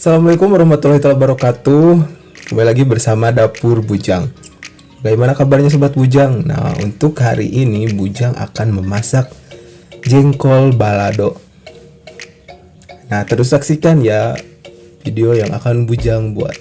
Assalamualaikum warahmatullahi wabarakatuh. Kembali lagi bersama Dapur Bujang. Bagaimana kabarnya Sobat Bujang? Nah, untuk hari ini Bujang akan memasak jengkol balado. Nah, terus saksikan ya video yang akan Bujang buat.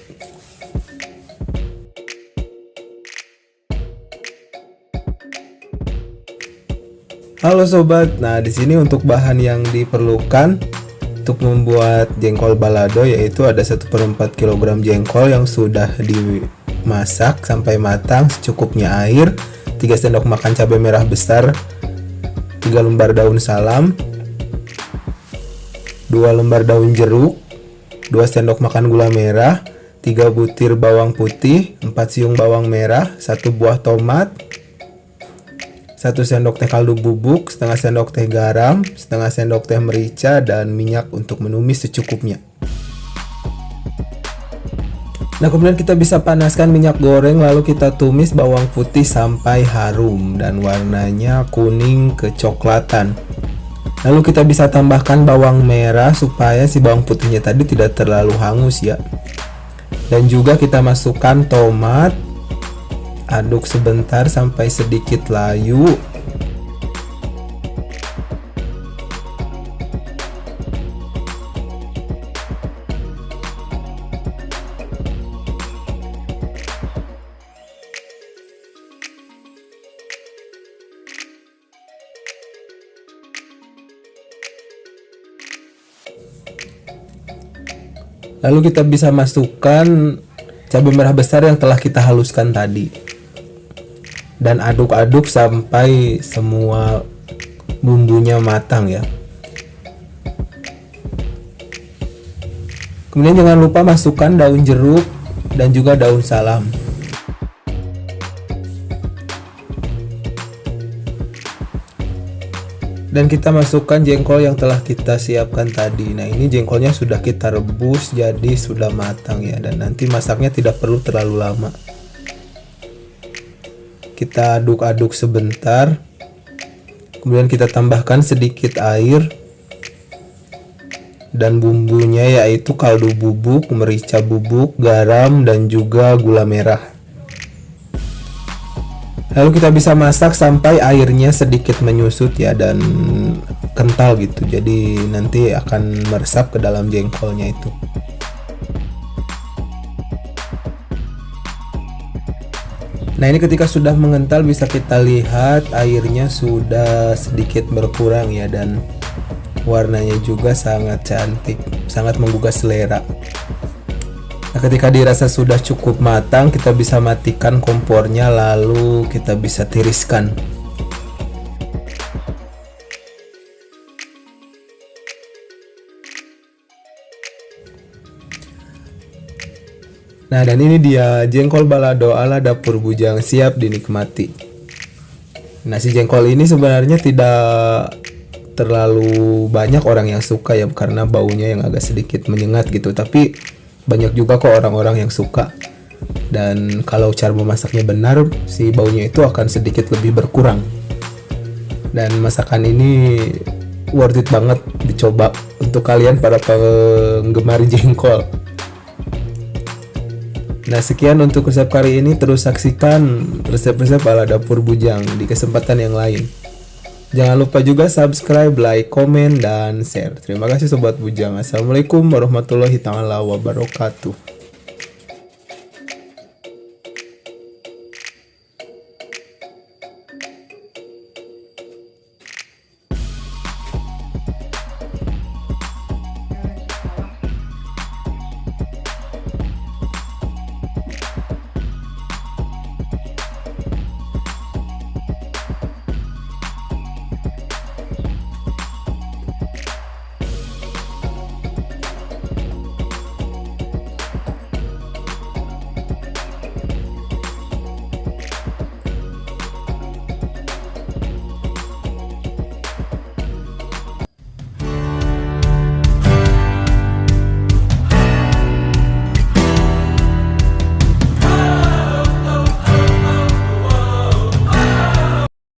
Halo Sobat, nah di sini untuk bahan yang diperlukan untuk membuat jengkol balado yaitu ada 1/4 kg jengkol yang sudah dimasak sampai matang secukupnya air, 3 sendok makan cabai merah besar, 3 lembar daun salam, 2 lembar daun jeruk, 2 sendok makan gula merah, 3 butir bawang putih, 4 siung bawang merah, 1 buah tomat, 1 sendok teh kaldu bubuk, setengah sendok teh garam, setengah sendok teh merica, dan minyak untuk menumis secukupnya. Nah, kemudian kita bisa panaskan minyak goreng, lalu kita tumis bawang putih sampai harum dan warnanya kuning kecoklatan. Lalu kita bisa tambahkan bawang merah supaya si bawang putihnya tadi tidak terlalu hangus ya. Dan juga kita masukkan tomat. Aduk sebentar sampai sedikit layu. Lalu kita bisa masukkan cabai merah besar yang telah kita haluskan tadi. Dan aduk-aduk sampai semua bumbunya matang ya. Kemudian jangan lupa masukkan daun jeruk dan juga daun salam. Dan kita masukkan jengkol yang telah kita siapkan tadi. Nah, ini jengkolnya sudah kita rebus jadi sudah matang ya, dan nanti masaknya tidak perlu terlalu lama. Kita aduk-aduk sebentar. Kemudian kita tambahkan sedikit air dan bumbunya yaitu kaldu bubuk, merica bubuk, garam, dan juga gula merah. Lalu kita bisa masak sampai airnya sedikit menyusut ya dan kental gitu. Jadi nanti akan meresap ke dalam jengkolnya itu. Nah, ini ketika sudah mengental bisa kita lihat airnya sudah sedikit berkurang ya, dan warnanya juga sangat cantik, sangat menggugah selera. Nah, ketika dirasa sudah cukup matang, kita bisa matikan kompornya lalu kita bisa tiriskan. Nah, dan ini dia jengkol balado ala Dapur Bujang siap dinikmati. Nah, si jengkol ini sebenarnya tidak terlalu banyak orang yang suka ya, karena baunya yang agak sedikit menyengat gitu. Tapi banyak juga kok orang-orang yang suka. Dan kalau cara memasaknya benar, si baunya itu akan sedikit lebih berkurang. Dan masakan ini worth it banget dicoba untuk kalian para penggemar jengkol. Nah, sekian untuk resep kali ini. Terus saksikan resep-resep ala Dapur Bujang di kesempatan yang lain. Jangan lupa juga subscribe, like, komen, dan share. Terima kasih Sobat Bujang. Assalamualaikum warahmatullahi wabarakatuh.